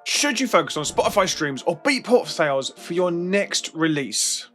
Should you focus on Spotify streams or Beatport sales for your next release?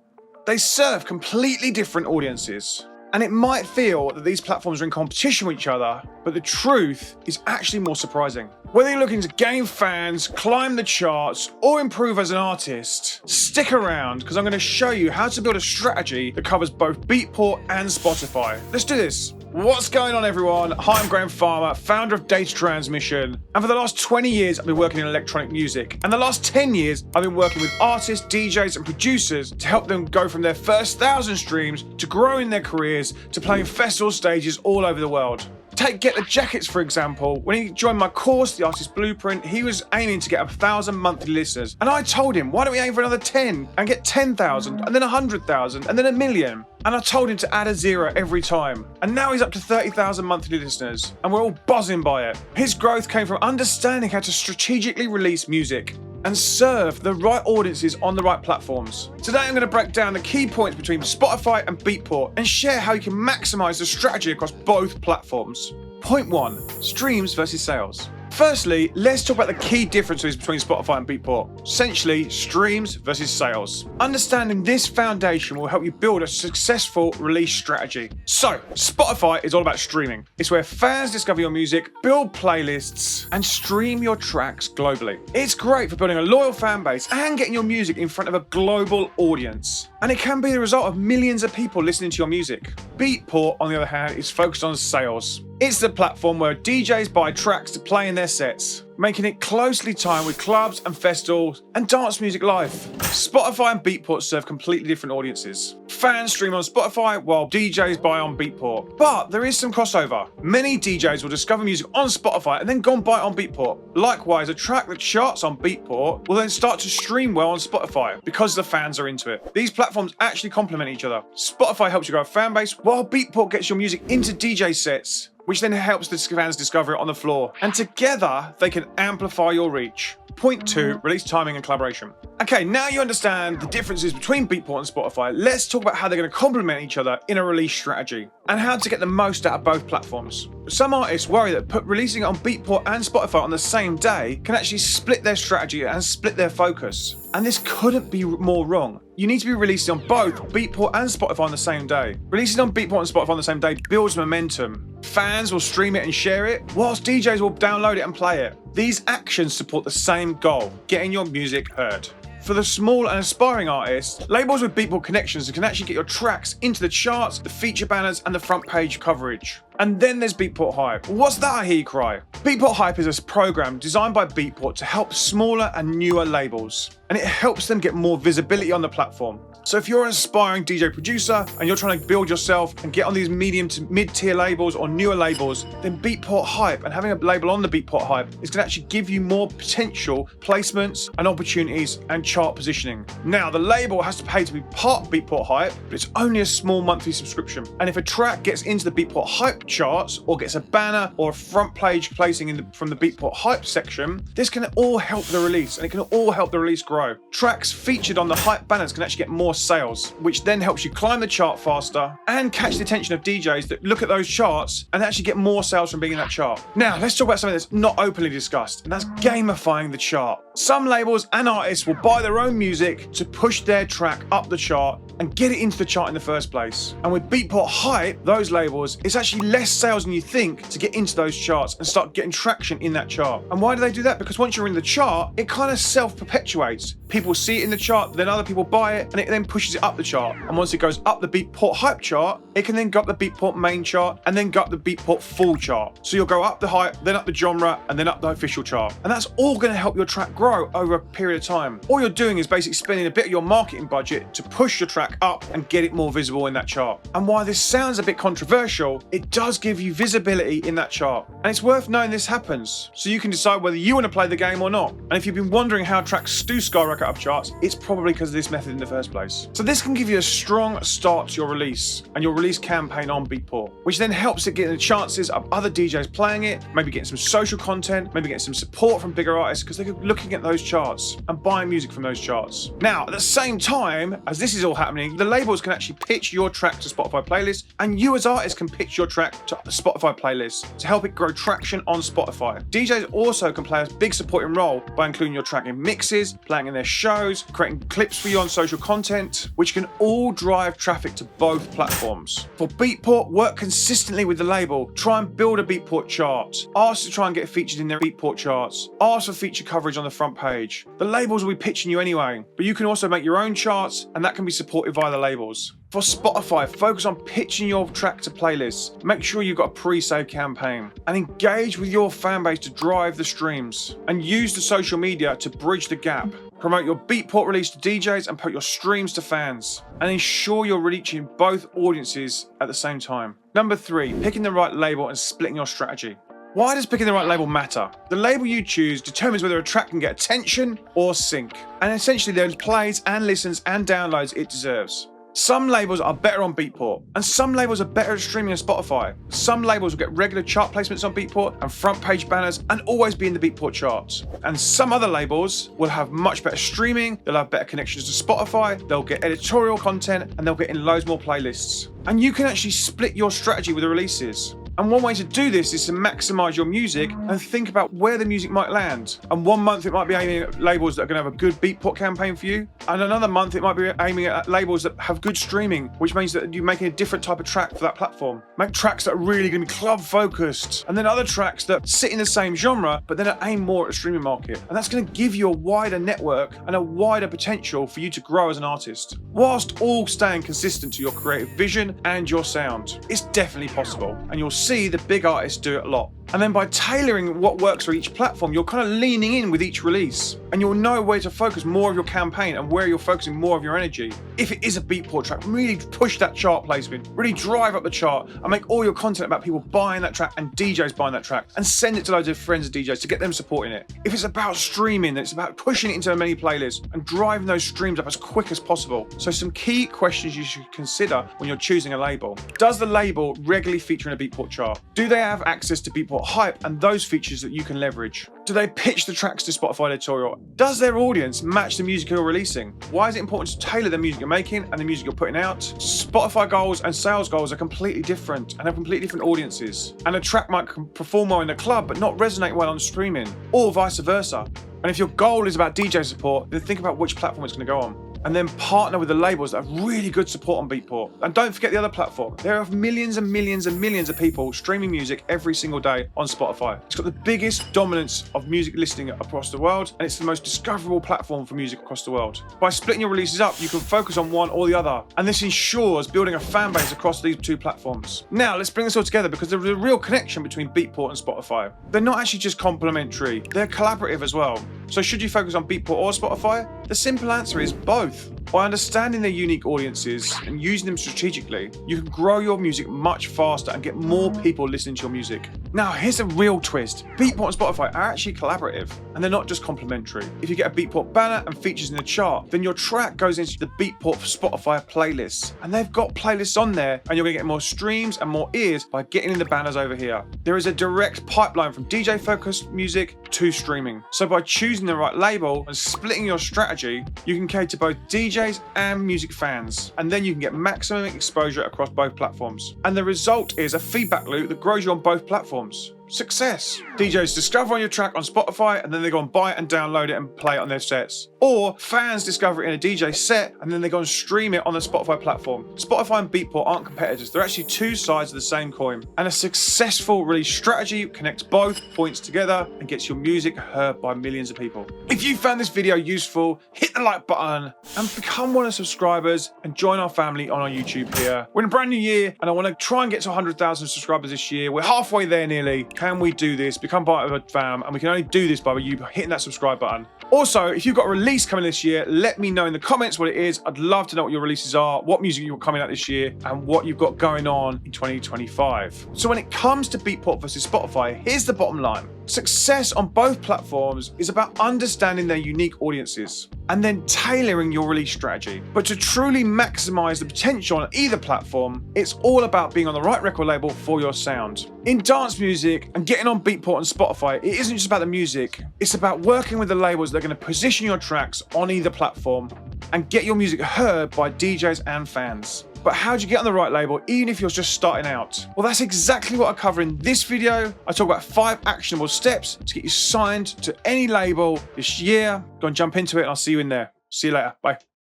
They serve completely different audiences. And it might feel that these platforms are in competition with each other, but the truth is actually more surprising. Whether you're looking to gain fans, climb the charts, or improve as an artist, stick around because I'm going to show you how to build a strategy that covers both Beatport and Spotify. Let's do this. What's going on, everyone? Hi, I'm Grahame Farmer, founder of Data Transmission. And for the last 20 years, I've been working in electronic music. And the last 10 years, I've been working with artists, DJs, and producers to help them go from their first 1,000 streams to growing their careers to playing festival stages all over the world. Take Get the Jackets, for example. When he joined my course, The Artist Blueprint, he was aiming to get 1,000 monthly listeners. And I told him, why don't we aim for another 10 and get 10,000 and then 100,000 and then 1 million? And I told him to add a zero every time. And now he's up to 30,000 monthly listeners. And we're all buzzing by it. His growth came from understanding how to strategically release music and serve the right audiences on the right platforms. Today I'm going to break down the key points between Spotify and Beatport and share how you can maximize the strategy across both platforms. Point 1. Streams versus sales. Firstly, let's talk about the key differences between Spotify and Beatport. Essentially, streams versus sales. Understanding this foundation will help you build a successful release strategy. So, Spotify is all about streaming. It's where fans discover your music, build playlists, and stream your tracks globally. It's great for building a loyal fan base and getting your music in front of a global audience. And it can be the result of millions of people listening to your music. Beatport, on the other hand, is focused on sales. It's the platform where DJs buy tracks to play in their sets, making it closely timed with clubs and festivals and dance music live. Spotify and Beatport serve completely different audiences. Fans stream on Spotify while DJs buy on Beatport. But there is some crossover. Many DJs will discover music on Spotify and then go and buy it on Beatport. Likewise, a track that charts on Beatport will then start to stream well on Spotify because the fans are into it. These platforms actually complement each other. Spotify helps you grow a fan base while Beatport gets your music into DJ sets, which then helps the fans discover it on the floor. And together, they can amplify your reach. Point 2, release timing and collaboration. Okay, now you understand the differences between Beatport and Spotify, let's talk about how they're going to complement each other in a release strategy and how to get the most out of both platforms. Some artists worry that releasing it on Beatport and Spotify on the same day can actually split their strategy and split their focus. And this couldn't be more wrong. You need to be releasing on both Beatport and Spotify on the same day. Releasing on Beatport and Spotify on the same day builds momentum. Fans will stream it and share it, whilst DJs will download it and play it. These actions support the same goal, getting your music heard. For the small and aspiring artists, labels with Beatport connections can actually get your tracks into the charts, the feature banners, and the front page coverage. And then there's Beatport Hype. What's that, I hear you cry? Beatport Hype is a program designed by Beatport to help smaller and newer labels, and it helps them get more visibility on the platform. So if you're an aspiring DJ producer and you're trying to build yourself and get on these medium to mid-tier labels or newer labels, then Beatport Hype and having a label on the Beatport Hype is going to actually give you more potential placements and opportunities and chart positioning. Now, the label has to pay to be part of Beatport Hype, but it's only a small monthly subscription. And if a track gets into the Beatport Hype charts or gets a banner or a front page placing from the Beatport Hype section, this can all help the release and it can all help the release grow. Tracks featured on the Hype banners can actually get more sales, which then helps you climb the chart faster and catch the attention of DJs that look at those charts and actually get more sales from being in that chart. Now, let's talk about something that's not openly discussed, and that's gamifying the chart. Some labels and artists will buy their own music to push their track up the chart and get it into the chart in the first place. And with Beatport Hype, those labels, it's actually less sales than you think to get into those charts and start getting traction in that chart. And why do they do that? Because once you're in the chart, it kind of self-perpetuates. People see it in the chart, then other people buy it, and it then pushes it up the chart. And once it goes up the Beatport Hype chart, it can then go up the Beatport main chart and then go up the Beatport full chart. So you'll go up the hype, then up the genre, and then up the official chart. And that's all going to help your track grow over a period of time. All you're doing is basically spending a bit of your marketing budget to push your track up and get it more visible in that chart. And while this sounds a bit controversial, it does give you visibility in that chart. And it's worth knowing this happens, so you can decide whether you want to play the game or not. And if you've been wondering how tracks do skyrocket up charts, it's probably because of this method in the first place. So this can give you a strong start to your release, and your release release campaign on Beatport, which then helps it get the chances of other DJs playing it, maybe getting some social content, maybe getting some support from bigger artists because they're looking at those charts and buying music from those charts. Now, at the same time as this is all happening, the labels can actually pitch your track to Spotify playlists, and you as artists can pitch your track to Spotify playlists to help it grow traction on Spotify. DJs also can play a big supporting role by including your track in mixes, playing in their shows, creating clips for you on social content, which can all drive traffic to both platforms. For Beatport, work consistently with the label. Try and build a Beatport chart. Ask to try and get featured in their Beatport charts. Ask for feature coverage on the front page. The labels will be pitching you anyway, but you can also make your own charts, and that can be supported via the labels. For Spotify, focus on pitching your track to playlists. Make sure you've got a pre-save campaign and engage with your fan base to drive the streams, and use the social media to bridge the gap. Promote your Beatport release to DJs and put your streams to fans, and ensure you're reaching both audiences at the same time. Number 3, picking the right label and splitting your strategy. Why does picking the right label matter? The label you choose determines whether a track can get attention or sync, and essentially there's plays and listens and downloads it deserves. Some labels are better on Beatport, and some labels are better at streaming on Spotify. Some labels will get regular chart placements on Beatport and front page banners and always be in the Beatport charts. And some other labels will have much better streaming, they'll have better connections to Spotify, they'll get editorial content, and they'll get in loads more playlists. And you can actually split your strategy with the releases. And one way to do this is to maximize your music and think about where the music might land. And one month it might be aiming at labels that are going to have a good Beatport campaign for you. And another month it might be aiming at labels that have good streaming, which means that you're making a different type of track for that platform. Make tracks that are really going to be club focused. And then other tracks that sit in the same genre, but then are aimed more at the streaming market. And that's going to give you a wider network and a wider potential for you to grow as an artist, whilst all staying consistent to your creative vision and your sound. It's definitely possible, and you'll see the big artists do it a lot. And then by tailoring what works for each platform, you're kind of leaning in with each release, and you'll know where to focus more of your campaign and where you're focusing more of your energy. If it is a Beatport track, really push that chart placement, really drive up the chart and make all your content about people buying that track and DJs buying that track, and send it to loads of friends and DJs to get them supporting it. If it's about streaming, then it's about pushing it into many playlists and driving those streams up as quick as possible. So some key questions you should consider when you're choosing a label. Does the label regularly feature in a Beatport chart? Do they have access to Beatport hype and those features that you can leverage? Do they pitch the tracks to Spotify editorial? Does their audience match the music you're releasing? Why is it important to tailor the music you're making and the music you're putting out? Spotify goals and sales goals are completely different and have completely different audiences. And a track might perform well in the club but not resonate well on streaming, or vice versa. And if your goal is about DJ support, then think about which platform it's going to go on. And then partner with the labels that have really good support on Beatport. And don't forget the other platform. There are millions and millions and millions of people streaming music every single day on Spotify. It's got the biggest dominance of music listening across the world, and it's the most discoverable platform for music across the world. By splitting your releases up, you can focus on one or the other, and this ensures building a fan base across these two platforms. Now, let's bring this all together because there's a real connection between Beatport and Spotify. They're not actually just complementary, they're collaborative as well. So should you focus on Beatport or Spotify? The simple answer is both. By understanding their unique audiences and using them strategically, you can grow your music much faster and get more people listening to your music. Now, here's a real twist. Beatport and Spotify are actually collaborative, and they're not just complementary. If you get a Beatport banner and features in the chart, then your track goes into the Beatport Spotify playlists, and they've got playlists on there, and you're gonna get more streams and more ears by getting in the banners over here. There is a direct pipeline from DJ-focused music to streaming. So by choosing the right label and splitting your strategy, you can cater to both DJs and music fans, and then you can get maximum exposure across both platforms. And the result is a feedback loop that grows you on both platforms. Success. DJs discover on your track on Spotify, and then they go and buy it and download it and play it on their sets. Or fans discover it in a DJ set, and then they go and stream it on the Spotify platform. Spotify and Beatport aren't competitors. They're actually two sides of the same coin. And a successful release strategy connects both points together and gets your music heard by millions of people. If you found this video useful, hit the like button and become one of the subscribers and join our family on our YouTube here. We're in a brand new year, and I want to try and get to 100,000 subscribers this year. We're halfway there nearly. Can we do this? Become part of a fam, and we can only do this by you hitting that subscribe button. Also, if you've got a release coming this year, let me know in the comments what it is. I'd love to know what your releases are, what music you're coming out this year, and what you've got going on in 2025. So when it comes to Beatport versus Spotify, here's the bottom line. Success on both platforms is about understanding their unique audiences and then tailoring your release strategy. But to truly maximize the potential on either platform, it's all about being on the right record label for your sound. In dance music and getting on Beatport and Spotify, it isn't just about the music, it's about working with the labels that are going to position your tracks on either platform and get your music heard by DJs and fans. But how do you get on the right label even if you're just starting out? Well, that's exactly what I cover in this video. I talk about 5 actionable steps to get you signed to any label this year. Go and jump into it and I'll see you in there. See you later. Bye.